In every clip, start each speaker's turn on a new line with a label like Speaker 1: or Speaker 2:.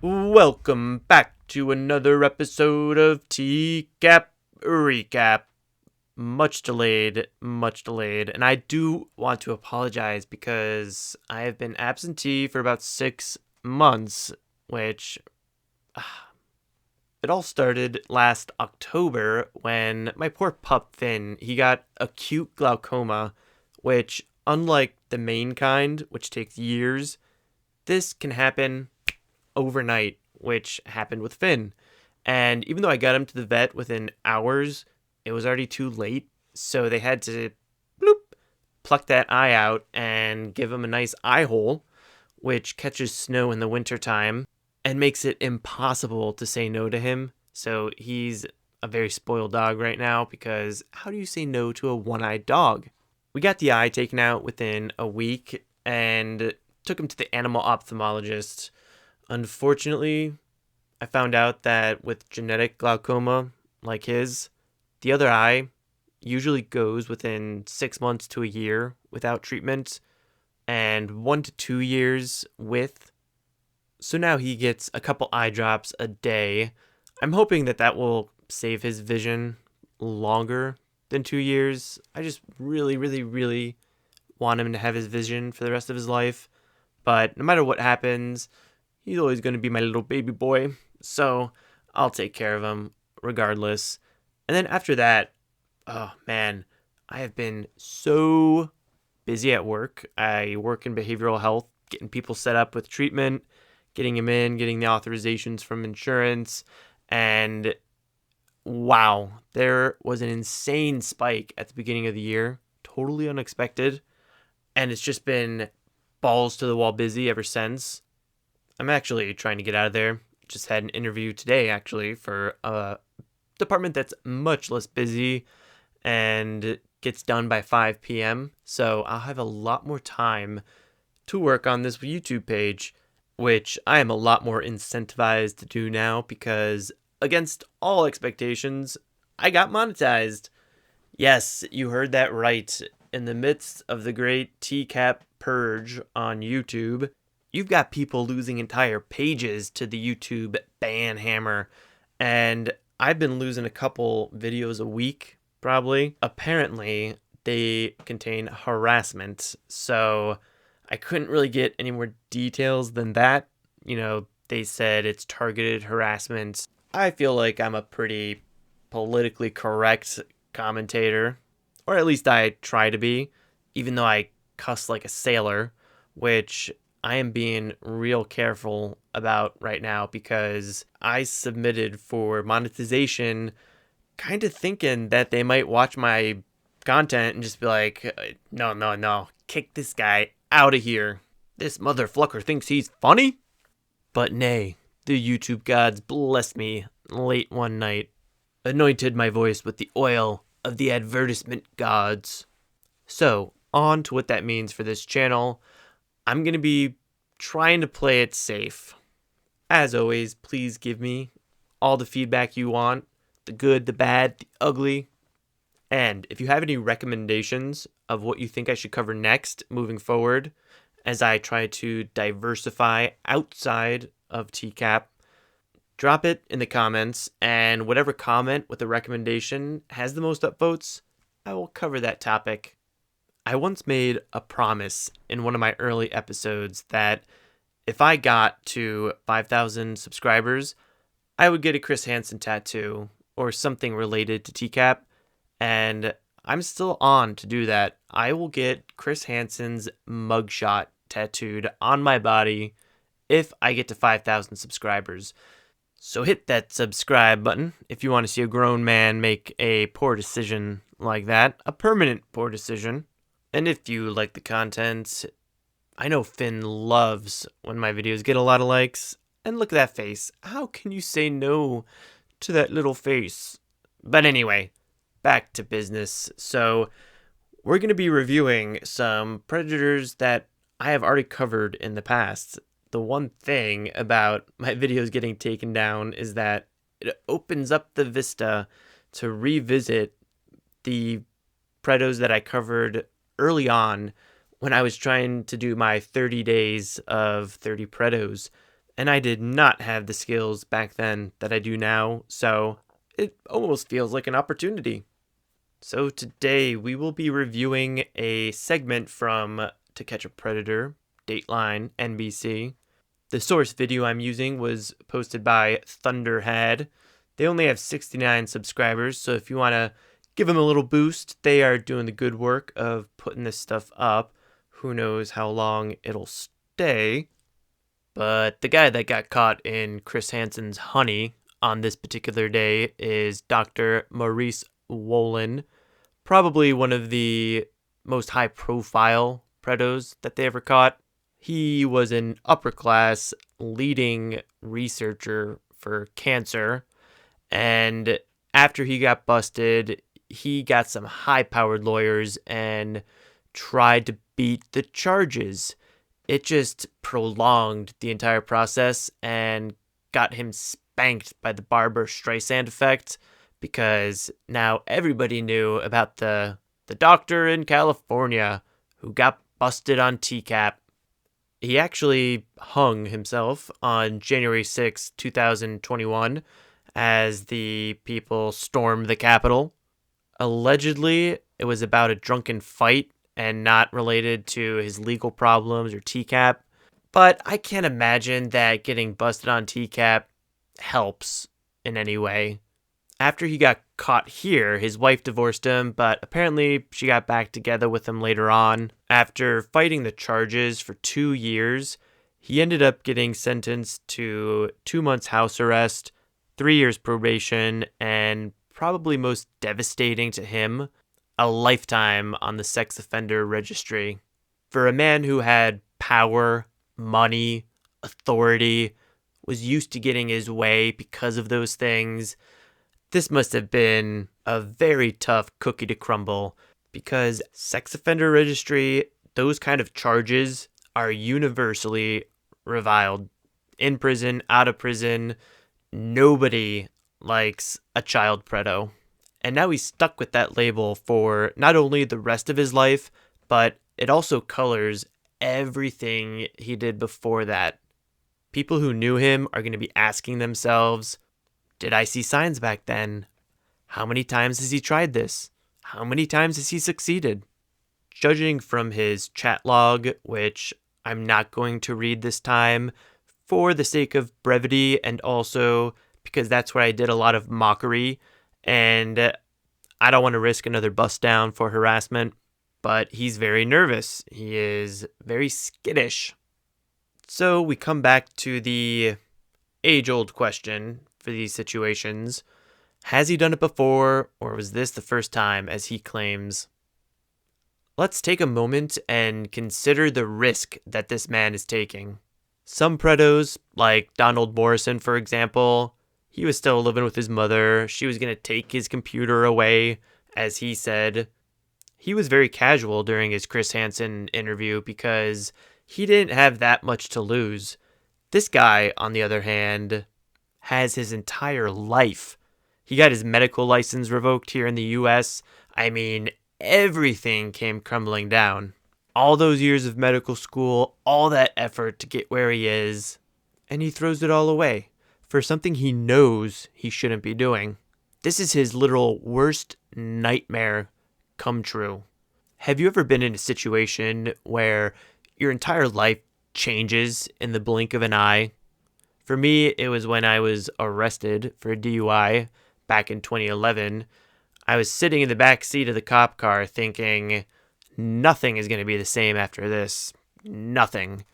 Speaker 1: Welcome back to another episode of TCAP Recap. Much delayed, and I do want to apologize because I have been absentee for about 6 months, which it all started last October when my poor pup Finn, he got acute glaucoma, which, unlike the main kind, which takes years, this can happen overnight, which happened with Finn. And even though I got him to the vet within hours, it was already too late. So they had to bloop, pluck that eye out and give him a nice eye hole, which catches snow in the wintertime and makes it impossible to say no to him. So he's a very spoiled dog right now because how do you say no to a one-eyed dog? We got the eye taken out within a week and took him to the animal ophthalmologist. Unfortunately, I found out that with genetic glaucoma like his, the other eye usually goes within 6 months to a year without treatment and 1 to 2 years with. So now he gets a couple eye drops a day. I'm hoping that that will save his vision longer than 2 years. I just really want him to have his vision for the rest of his life. But no matter what happens, he's always going to be my little baby boy. So I'll take care of him regardless. And then after that, oh man, I have been so busy at work. I work in behavioral health, getting people set up with treatment, getting them in, getting the authorizations from insurance. And wow, there was an insane spike at the beginning of the year, totally unexpected. And it's just been balls to the wall busy ever since. I'm actually trying to get out of there. Just had an interview today, actually, for a department that's much less busy and gets done by 5 p.m. So I'll have a lot more time to work on this YouTube page, which I am a lot more incentivized to do now because, against all expectations, I got monetized. Yes, you heard that right. In the midst of the great TCAP purge on YouTube, you've got people losing entire pages to the YouTube ban hammer. And I've been losing a couple videos a week, probably. Apparently, they contain harassment. So I couldn't really get any more details than that. They said it's targeted harassment. I feel like I'm a pretty politically correct commentator, or at least I try to be, even though I cuss like a sailor, which I am being real careful about right now because I submitted for monetization kind of thinking that they might watch my content and just be like, no, kick this guy out of here. This motherfucker thinks he's funny? But nay, the YouTube gods blessed me late one night, anointed my voice with the oil of the advertisement gods. So, on to what that means for this channel. I'm going to be trying to play it safe. As always, please give me all the feedback you want, the good, the bad, the ugly. And if you have any recommendations of what you think I should cover next moving forward, as I try to diversify outside of TCAP, drop it in the comments, and whatever comment with a recommendation has the most upvotes, I will cover that topic. I once made a promise in one of my early episodes that if I got to 5,000 subscribers, I would get a Chris Hansen tattoo or something related to TCAP, and I'm still on to do that. I will get Chris Hansen's mugshot tattooed on my body if I get to 5,000 subscribers. So hit that subscribe button if you want to see a grown man make a poor decision like that, a permanent poor decision. And if you like the content, I know Finn loves when my videos get a lot of likes. And look at that face. How can you say no to that little face? But anyway, back to business. So we're going to be reviewing some predators that I have already covered in the past. The one thing about my videos getting taken down is that it opens up the vista to revisit the predos that I covered early on when I was trying to do my 30 days of 30 predos. And I did not have the skills back then that I do now, so it almost feels like an opportunity. So today we will be reviewing a segment from To Catch a Predator, Dateline, NBC. The source video I'm using was posted by Thunderhad. They only have 69 subscribers, so if you want to give them a little boost, they are doing the good work of putting this stuff up. Who knows how long it'll stay. But the guy that got caught in Chris Hansen's honey on this particular day is Dr. Maurice Wolin, probably one of the most high profile predos that they ever caught. He was an upper class leading researcher for cancer, and after he got busted, he got some high powered lawyers and tried to beat the charges. It just prolonged the entire process and got him spanked by the Barbra Streisand effect, because now everybody knew about the doctor in California who got busted on TCAP. He actually hung himself on January 6, 2021, as the people stormed the Capitol. Allegedly, it was about a drunken fight and not related to his legal problems or TCAP. But I can't imagine that getting busted on TCAP helps in any way. After he got caught here, his wife divorced him, but apparently she got back together with him later on. After fighting the charges for 2 years, he ended up getting sentenced to 2 months house arrest, 3 years probation, and probably most devastating to him, a lifetime on the sex offender registry. For a man who had power, money, authority, was used to getting his way because of those things, this must have been a very tough cookie to crumble, because sex offender registry, those kind of charges are universally reviled. In prison, out of prison, nobody likes a child predo. And now he's stuck with that label for not only the rest of his life, but it also colors everything he did before that. People who knew him are going to be asking themselves, did I see signs back then? How many times has he tried this? How many times has he succeeded? Judging from his chat log, which I'm not going to read this time for the sake of brevity, and also because that's where I did a lot of mockery, and I don't want to risk another bust down for harassment, but he's very nervous. He is very skittish. So we come back to the age-old question for these situations. Has he done it before, or was this the first time, as he claims? Let's take a moment and consider the risk that this man is taking. Some predos, like Donald Morrison, for example, he was still living with his mother. She was going to take his computer away, as he said. He was very casual during his Chris Hansen interview because he didn't have that much to lose. This guy, on the other hand, has his entire life. He got his medical license revoked here in the US. I mean, everything came crumbling down. All those years of medical school, all that effort to get where he is, and he throws it all away for something he knows he shouldn't be doing. This is his literal worst nightmare come true. Have you ever been in a situation where your entire life changes in the blink of an eye? For me, it was when I was arrested for a DUI back in 2011. I was sitting in the back seat of the cop car thinking, nothing is going to be the same after this. Nothing.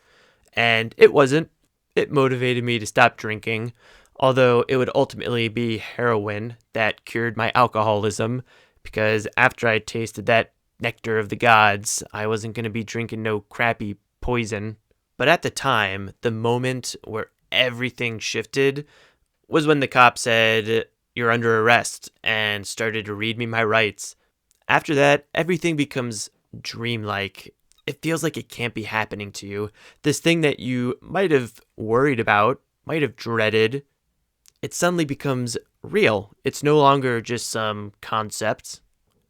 Speaker 1: And it wasn't. It motivated me to stop drinking, although it would ultimately be heroin that cured my alcoholism, because after I tasted that nectar of the gods, I wasn't going to be drinking no crappy poison. But at the time, the moment where everything shifted was when the cop said, "You're under arrest," and started to read me my rights. After that, everything becomes dreamlike. It feels like it can't be happening to you. This thing that you might have worried about, might have dreaded, it suddenly becomes real. It's no longer just some concept.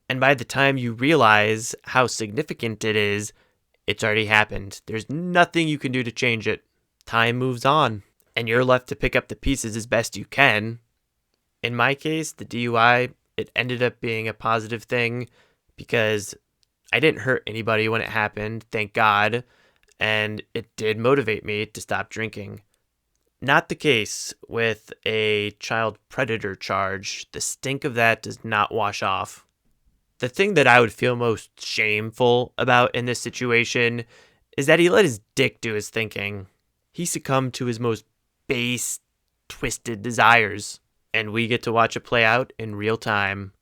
Speaker 1: And by the time you realize how significant it is, it's already happened. There's nothing you can do to change it. Time moves on. and you're left to pick up the pieces as best you can. In my case, the DUI, it ended up being a positive thing because I didn't hurt anybody when it happened, thank God, and it did motivate me to stop drinking. Not the case with a child predator charge. The stink of that does not wash off. The thing that I would feel most shameful about in this situation is that he let his dick do his thinking. He succumbed to his most base, twisted desires, and we get to watch it play out in real time.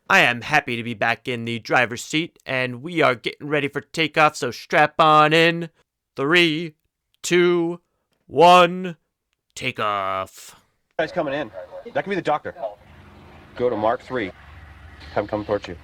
Speaker 1: I am happy to be back in the driver's seat, and we are getting ready for takeoff, so strap on in. 3, 2, 1, takeoff.
Speaker 2: Guys coming in. That could be the doctor. Go to Mark 3. Have him come towards you.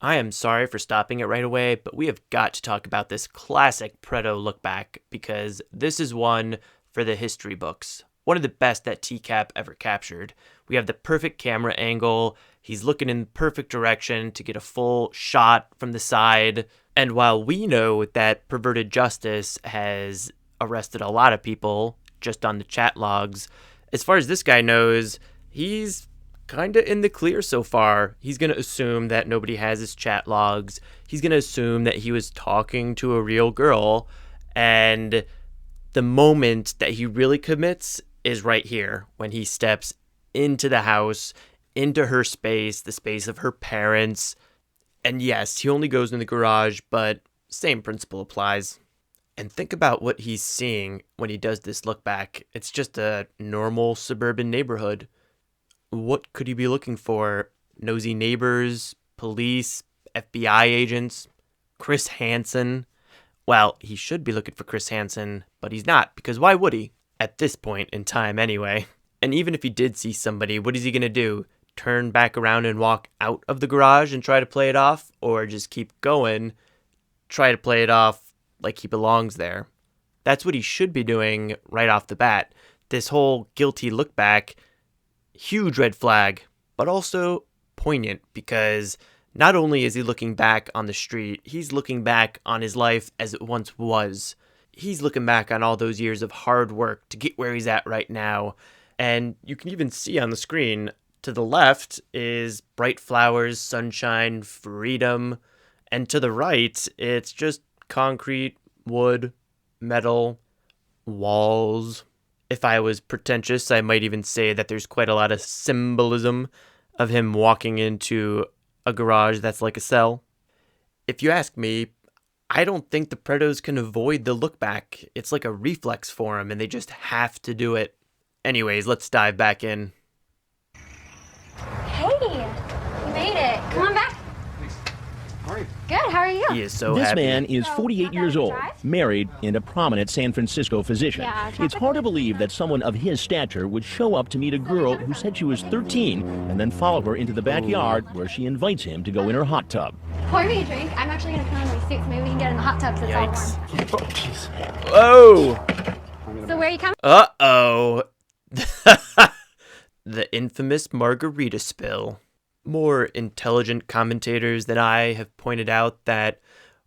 Speaker 1: I am sorry for stopping it right away, but we have got to talk about this classic Predo look back because this is one for the history books. One of the best that TCAP ever captured. We have the perfect camera angle. He's looking in the perfect direction to get a full shot from the side. And while we know that perverted justice has arrested a lot of people just on the chat logs, as far as this guy knows, he's kind of in the clear so far. He's going to assume that nobody has his chat logs. He's going to assume that he was talking to a real girl. And the moment that he really commits is right here when he steps into the house, into her space, the space of her parents. And yes, he only goes in the garage, but same principle applies. And think about what he's seeing when he does this look back. It's just a normal suburban neighborhood. What could he be looking for? Nosy neighbors, police, FBI agents, Chris Hansen. Well, he should be looking for Chris Hansen, but he's not, because why would he? At this point in time anyway. And even if he did see somebody, what is he going to do? Turn back around and walk out of the garage and try to play it off? Or just keep going, try to play it off like he belongs there? That's what he should be doing right off the bat. This whole guilty look back, huge red flag, but also poignant because not only is he looking back on the street, he's looking back on his life as it once was. He's looking back on all those years of hard work to get where he's at right now. And you can even see on the screen, to the left is bright flowers, sunshine, freedom. And to the right, it's just concrete, wood, metal, walls. If I was pretentious, I might even say that there's quite a lot of symbolism of him walking into a garage that's like a cell. If you ask me, I don't think the Predos can avoid the look back. It's like a reflex for them, and they just have to do it. Anyways, let's dive back in.
Speaker 3: Hey, you made it. Come on back.
Speaker 2: How are you?
Speaker 3: Good, how are you?
Speaker 1: He is so
Speaker 4: This
Speaker 1: happy.
Speaker 4: man is 48 years old, married, and a prominent San Francisco physician.
Speaker 3: Yeah,
Speaker 4: It's hard to believe that someone of his stature would show up to meet a girl who said she was 13 and then follow her into the backyard where she invites him to go in her hot tub.
Speaker 3: Pour me a drink. I'm actually going to put on my suit so maybe we can get in the hot tub so it's all
Speaker 1: Yikes.
Speaker 3: warm.
Speaker 2: Oh, jeez.
Speaker 1: Whoa!
Speaker 3: So where are you coming?
Speaker 1: Uh-oh. The infamous margarita spill. More intelligent commentators than I have pointed out that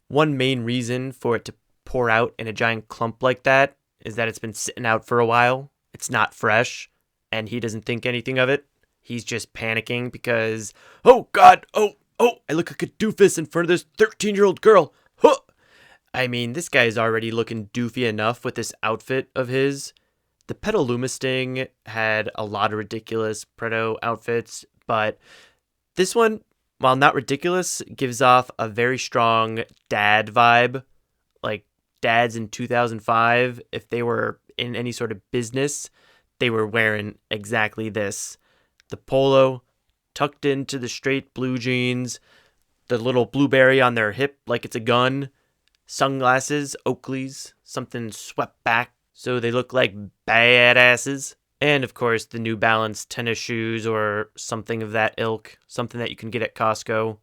Speaker 1: one main reason for it to pour out in a giant clump like that is that it's been sitting out for a while. It's not fresh, and he doesn't think anything of it. He's just panicking because, oh God, oh, I look like a doofus in front of this 13-year-old girl. Huh. I mean, this guy's already looking doofy enough with this outfit of his. The Petaluma Sting had a lot of ridiculous Predo outfits, but this one, while not ridiculous, gives off a very strong dad vibe. Like dads in 2005, if they were in any sort of business, they were wearing exactly this. The polo, tucked into the straight blue jeans, the little blueberry on their hip like it's a gun, sunglasses, Oakleys, something swept back so they look like badasses. And, of course, the New Balance tennis shoes or something of that ilk, something that you can get at Costco.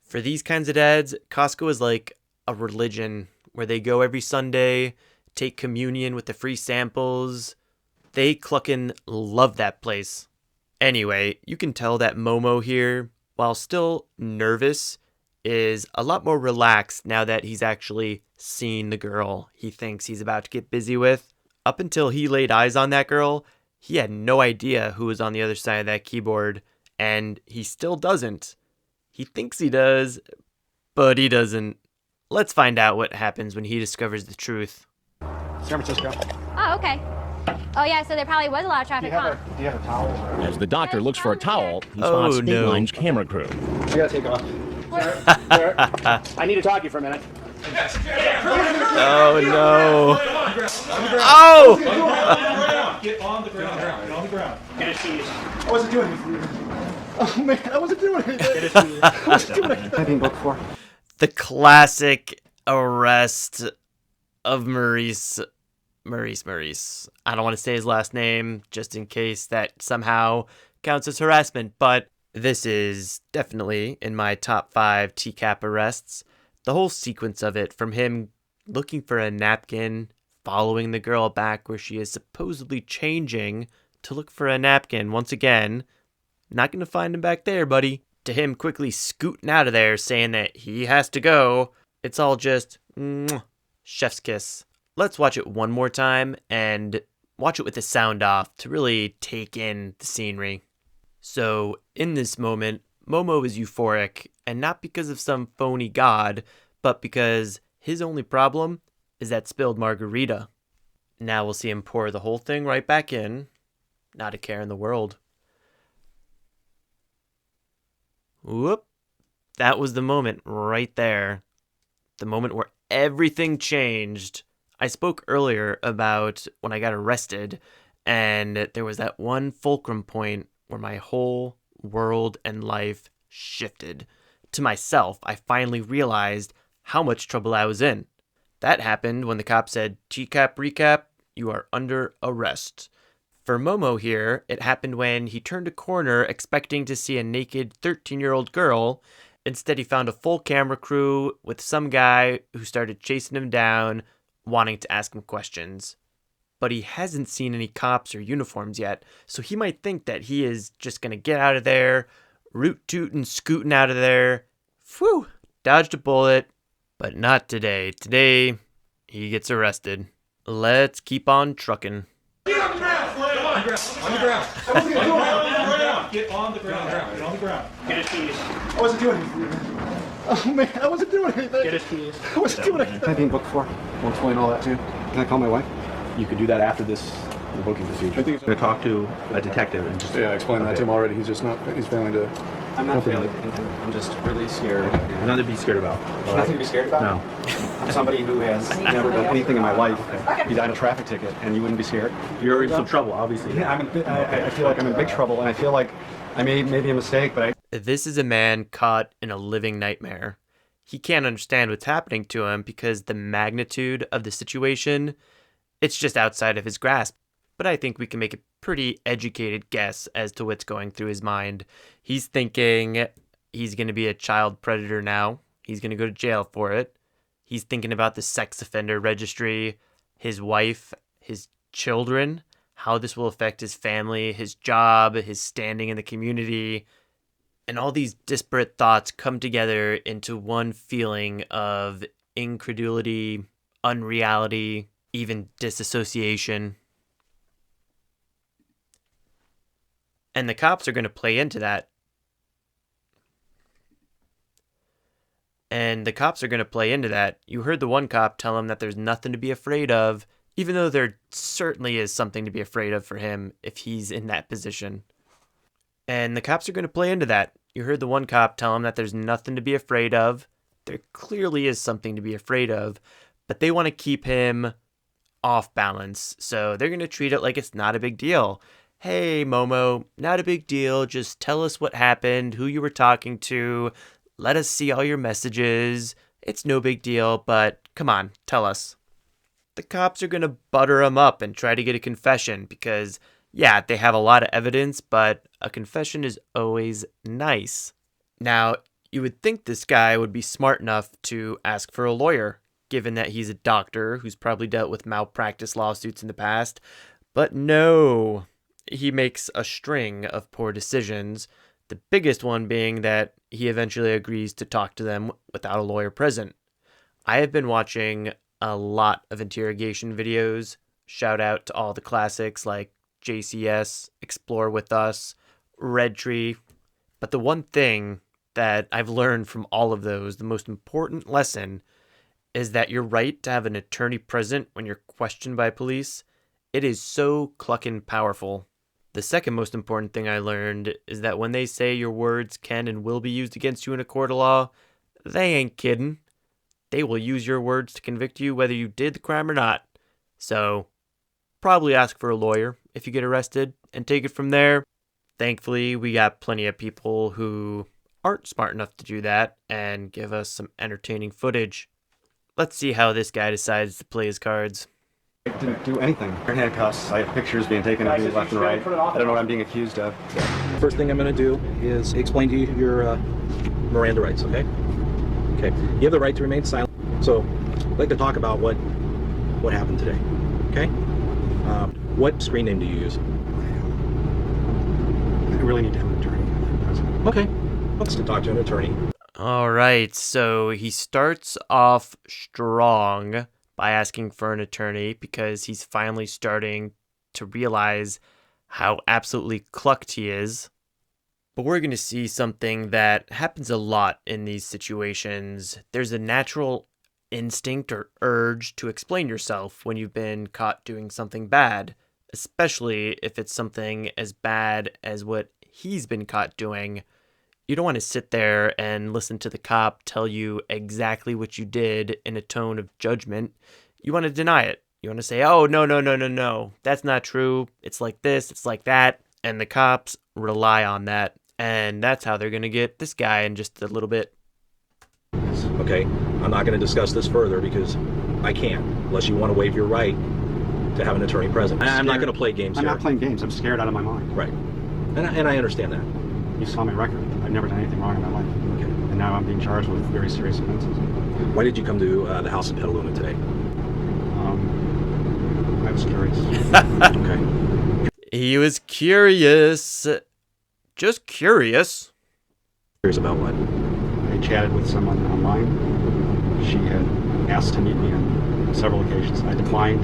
Speaker 1: For these kinds of dads, Costco is like a religion where they go every Sunday, take communion with the free samples. They cluckin' love that place. Anyway, you can tell that Momo here, while still nervous, is a lot more relaxed now that he's actually seen the girl he thinks he's about to get busy with. Up until he laid eyes on that girl, he had no idea who was on the other side of that keyboard, and he still doesn't. He thinks he does, but he doesn't. Let's find out what happens when he discovers the truth.
Speaker 2: San Francisco.
Speaker 3: Oh, okay. Oh, yeah, so there probably was a lot of traffic, huh?
Speaker 2: Do you have a towel?
Speaker 4: As the doctor looks for a towel, he
Speaker 1: Oh,
Speaker 4: spots
Speaker 1: no.
Speaker 4: Dateline's camera crew.
Speaker 2: We gotta take off. Sir, I need to talk to you for a minute.
Speaker 1: Oh, no. Oh!
Speaker 5: Get on the ground. Get on the ground.
Speaker 2: Get his keys. I wasn't doing anything. Oh, man, I wasn't doing anything. Get his keys. I wasn't doing anything. I've been booked for.
Speaker 1: The classic arrest of Maurice. I don't want to say his last name just in case that somehow counts as harassment, but this is definitely in my top 5 TCAP arrests. The whole sequence of it, from him looking for a napkin, following the girl back where she is supposedly changing to look for a napkin once again. Not going to find him back there, buddy. To him quickly scooting out of there saying that he has to go. It's all just chef's kiss. Let's watch it one more time and watch it with the sound off to really take in the scenery. So in this moment, Momo is euphoric, and not because of some phony god, but because his only problem is that spilled margarita. Now we'll see him pour the whole thing right back in. Not a care in the world. Whoop. That was the moment right there. The moment where everything changed. I spoke earlier about when I got arrested, and there was that one fulcrum point where my whole world and life shifted. To myself, I finally realized how much trouble I was in. That happened when the cop said, TCAP recap, you are under arrest. For Momo here, it happened when he turned a corner expecting to see a naked 13-year-old girl. Instead, he found a full camera crew with some guy who started chasing him down, wanting to ask him questions. But he hasn't seen any cops or uniforms yet, so he might think that he is just going to get out of there, root-tootin' scooting out of there. Phew, dodged a bullet, but not today. Today, he gets arrested. Let's keep on trucking.
Speaker 5: Get on the ground. On the ground. On the ground. Get on the ground. Get on the ground.
Speaker 2: Get his keys. I wasn't doing anything. Oh, man, I wasn't doing anything. Get his keys. I wasn't doing anything. I've been booked for. We'll explain all that, too. Can I call my wife?
Speaker 6: You could do that after the booking procedure.
Speaker 2: I think he's
Speaker 6: going to talk to a detective and just...
Speaker 2: Yeah, I explained that to him already. He's just not, he's failing to...
Speaker 6: I'm not failing. I'm just really scared. Nothing to be scared about.
Speaker 2: Nothing to be scared about?
Speaker 6: No.
Speaker 2: I'm somebody who has never done anything in my life. He died in a traffic ticket, and you wouldn't be scared?
Speaker 6: You're in some trouble, obviously.
Speaker 2: Yeah, I feel like I'm in big trouble, and I feel like I made maybe a mistake, but
Speaker 1: This is a man caught in a living nightmare. He can't understand what's happening to him because the magnitude of the situation, it's just outside of his grasp. But I think we can make a pretty educated guess as to what's going through his mind. He's thinking he's going to be a child predator now. He's going to go to jail for it. He's thinking about the sex offender registry, his wife, his children, how this will affect his family, his job, his standing in the community. And all these disparate thoughts come together into one feeling of incredulity, unreality, even disassociation. And the cops are going to play into that. You heard the one cop tell him that there's nothing to be afraid of, even though there certainly is something to be afraid of for him if he's in that position. And the cops are going to play into that. You heard the one cop tell him that there's nothing to be afraid of. There clearly is something to be afraid of, but they want to keep him off balance. So they're going to treat it like it's not a big deal. Hey, Momo, not a big deal. Just tell us what happened, who you were talking to. Let us see all your messages. It's no big deal, but come on, tell us. The cops are going to butter him up and try to get a confession because, yeah, they have a lot of evidence, but a confession is always nice. Now, you would think this guy would be smart enough to ask for a lawyer, given that he's a doctor who's probably dealt with malpractice lawsuits in the past, but no. He makes a string of poor decisions, the biggest one being that he eventually agrees to talk to them without a lawyer present. I have been watching a lot of interrogation videos Shout out to all the classics like JCS, Explore With Us, Red Tree. But the one thing that I've learned from all of those, the most important lesson, is that your right to have an attorney present when you're questioned by police, it is so clucking powerful. The second most important thing I learned is that when they say your words can and will be used against you in a court of law, they ain't kidding. They will use your words to convict you whether you did the crime or not. So, probably ask for a lawyer if you get arrested and take it from there. Thankfully, we got plenty of people who aren't smart enough to do that and give us some entertaining footage. Let's see how this guy decides to play his cards.
Speaker 2: I didn't do anything. They're handcuffs. I have pictures being taken of me left and right. I don't know what I'm being accused of.
Speaker 7: First thing I'm going to do is explain to you your Miranda rights, okay? Okay. You have the right to remain silent. So, I'd like to talk about what happened today, okay? What screen name do you use?
Speaker 2: I really need to have an attorney.
Speaker 7: Okay. Let's talk to an attorney.
Speaker 1: All right, so he starts off strong by asking for an attorney because he's finally starting to realize how absolutely clucked he is. But we're going to see something that happens a lot in these situations. There's a natural instinct or urge to explain yourself when you've been caught doing something bad, especially if it's something as bad as what he's been caught doing. You don't want to sit there and listen to the cop tell you exactly what you did in a tone of judgment. You want to deny it. You want to say, oh, no, that's not true. It's like this, it's like that. And the cops rely on that. And that's how they're going to get this guy in just a little bit.
Speaker 7: Okay, I'm not going to discuss this further because I can't, unless you want to waive your right to have an attorney present. I'm not going to play games
Speaker 2: I'm
Speaker 7: here.
Speaker 2: not playing games. I'm scared out of my mind.
Speaker 7: Right. And I understand that.
Speaker 2: You saw my record. I've never done anything wrong in my life.
Speaker 7: Okay.
Speaker 2: And now I'm being charged with very serious offenses.
Speaker 7: Why did you come to the house in Petaluma today?
Speaker 2: I was curious.
Speaker 7: Okay.
Speaker 1: He was curious. Just curious.
Speaker 7: Curious about what?
Speaker 2: I chatted with someone online. She had asked to meet me on several occasions. I declined.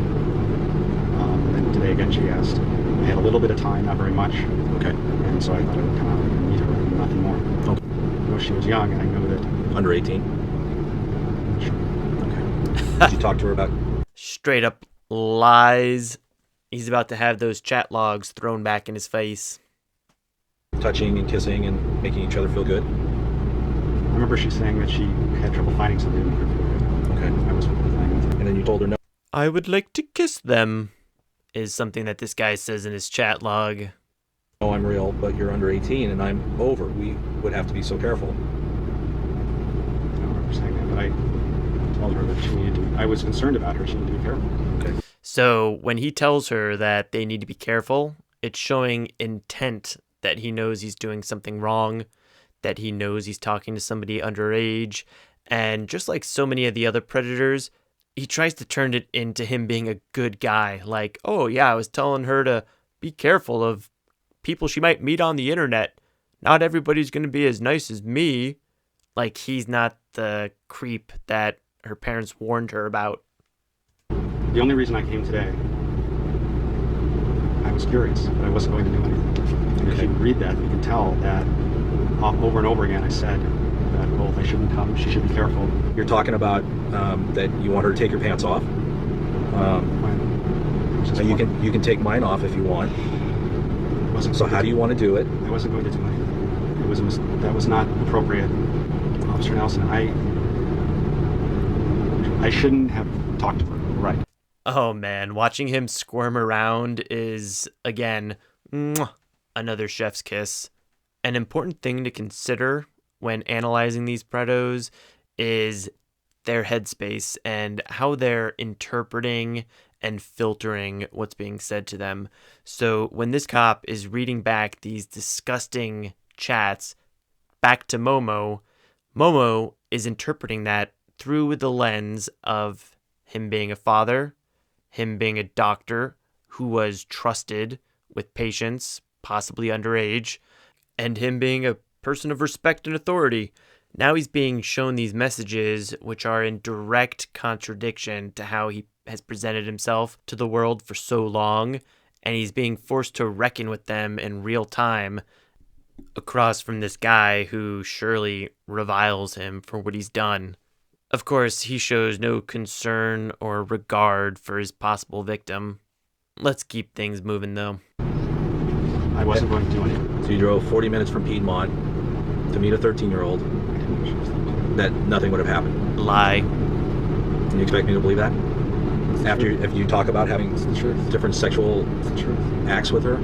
Speaker 2: And today again she asked. I had a little bit of time, not very much.
Speaker 7: Okay.
Speaker 2: And so I thought I would come out and meet her and nothing more.
Speaker 7: Okay.
Speaker 2: I know she was young and I knew that.
Speaker 7: Under 18? Okay. Did you talk to her about...
Speaker 1: Straight up lies. He's about to have those chat logs thrown back in his face.
Speaker 7: touching and kissing and making each other feel good?
Speaker 2: I remember she saying that she had trouble finding somebody to make her feel good.
Speaker 7: Okay.
Speaker 2: I was playing with her.
Speaker 7: And then you told her no?
Speaker 1: I would like to kiss them, is something that this guy says in his chat log.
Speaker 7: No, I'm real, but you're under 18 and I'm over. We would have to be so careful.
Speaker 2: I don't remember saying that, but I told her that she needed to, I was concerned about her. She needed to be careful.
Speaker 7: Okay.
Speaker 1: So when he tells her that they need to be careful, it's showing intent that he knows he's doing something wrong, that he knows he's talking to somebody underage. And just like so many of the other predators, he tries to turn it into him being a good guy. Like, oh yeah, I was telling her to be careful of people she might meet on the internet. Not everybody's going to be as nice as me. Like he's not the creep that her parents warned her about.
Speaker 2: The only reason I came today, I was curious, but I wasn't going to do anything. And if you read that, you can tell that over and over again I said that, well, if I shouldn't come, she should be careful.
Speaker 7: You're talking about that you want her to take your pants off. So you can take mine off if you want. So how do you want to do it?
Speaker 2: I wasn't going to do anything. That was not appropriate, Officer Nelson. I shouldn't have talked to her. Right.
Speaker 1: Oh man, watching him squirm around is, again, another chef's kiss. An important thing to consider when analyzing these predos is their headspace and how they're interpreting and filtering what's being said to them. So when this cop is reading back these disgusting chats back to Momo, Momo is interpreting that through the lens of him being a father, him being a doctor who was trusted with patients, possibly underage, and him being a person of respect and authority. Now he's being shown these messages which are in direct contradiction to how he has presented himself to the world for so long, and he's being forced to reckon with them in real time across from this guy who surely reviles him for what he's done. Of course, he shows no concern or regard for his possible victim. Let's keep things moving, though.
Speaker 2: I wasn't going to do anything.
Speaker 7: So you drove 40 minutes from Piedmont to meet a 13-year-old. That nothing would have happened.
Speaker 1: Lie.
Speaker 7: And you expect me to believe that? If you talk about having different sexual acts with her?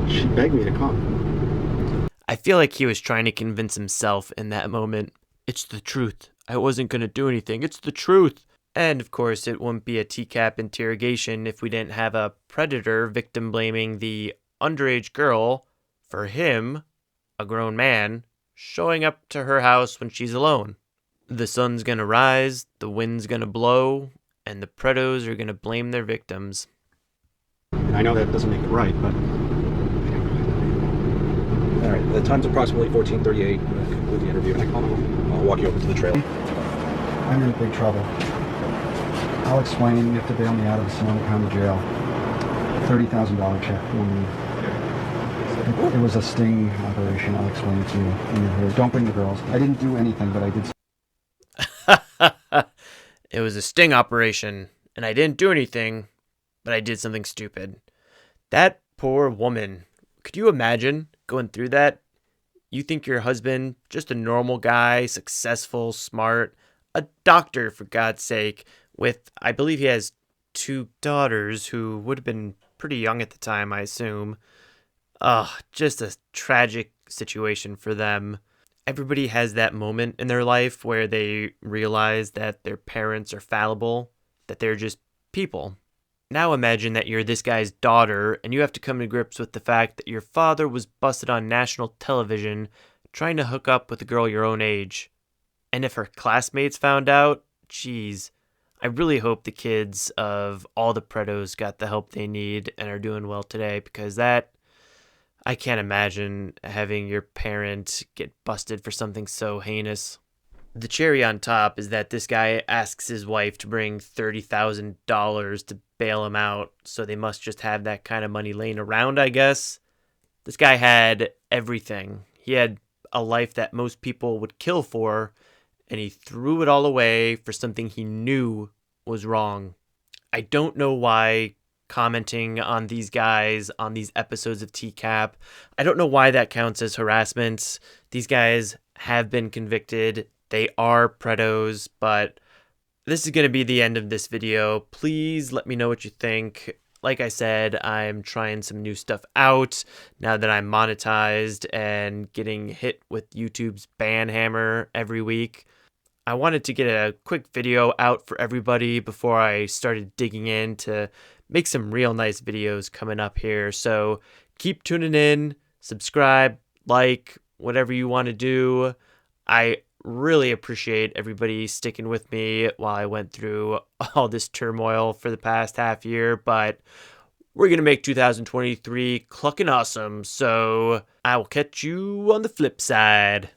Speaker 2: She begged me to come.
Speaker 1: I feel like he was trying to convince himself in that moment. It's the truth. I wasn't going to do anything. It's the truth. And of course, it wouldn't be a TCAP interrogation if we didn't have a predator victim blaming the underage girl for him, a grown man, showing up to her house when she's alone. The sun's gonna rise, the wind's gonna blow, and the predos are gonna blame their victims.
Speaker 2: And I know that doesn't make it right, but...
Speaker 7: All right, the time's approximately 14:38. I'm going to conclude the interview. I'll walk you over to the trail.
Speaker 2: I'm in big trouble. I'll explain. You have to bail me out of the Sonoma County Jail. $30,000 check for me. It was a sting operation. I'll explain it to you when you're here. Don't bring the girls. I didn't do anything, but I did.
Speaker 1: It was a sting operation, and I didn't do anything, but I did something stupid. That poor woman. Could you imagine going through that? You think your husband, just a normal guy, successful, smart, a doctor for God's sake, with, I believe he has 2 daughters who would have been pretty young at the time, I assume. Just a tragic situation for them. Everybody has that moment in their life where they realize that their parents are fallible, that they're just people. Now imagine that you're this guy's daughter and you have to come to grips with the fact that your father was busted on national television trying to hook up with a girl your own age. And if her classmates found out, geez, I really hope the kids of all the predos got the help they need and are doing well today, because I can't imagine having your parent get busted for something so heinous. The cherry on top is that this guy asks his wife to bring $30,000 to bail him out, so they must just have that kind of money laying around, I guess. This guy had everything. He had a life that most people would kill for, and he threw it all away for something he knew was wrong. I don't know why commenting on these guys on these episodes of TCAP, I don't know why that counts as harassment. These guys have been convicted. They are predos, but this is going to be the end of this video. Please let me know what you think. Like I said, I'm trying some new stuff out now that I'm monetized and getting hit with YouTube's ban hammer every week. I wanted to get a quick video out for everybody before I started digging in to make some real nice videos coming up here. So keep tuning in, subscribe, like, whatever you want to do. I really appreciate everybody sticking with me while I went through all this turmoil for the past half year, but we're going to make 2023 clucking awesome. So I will catch you on the flip side.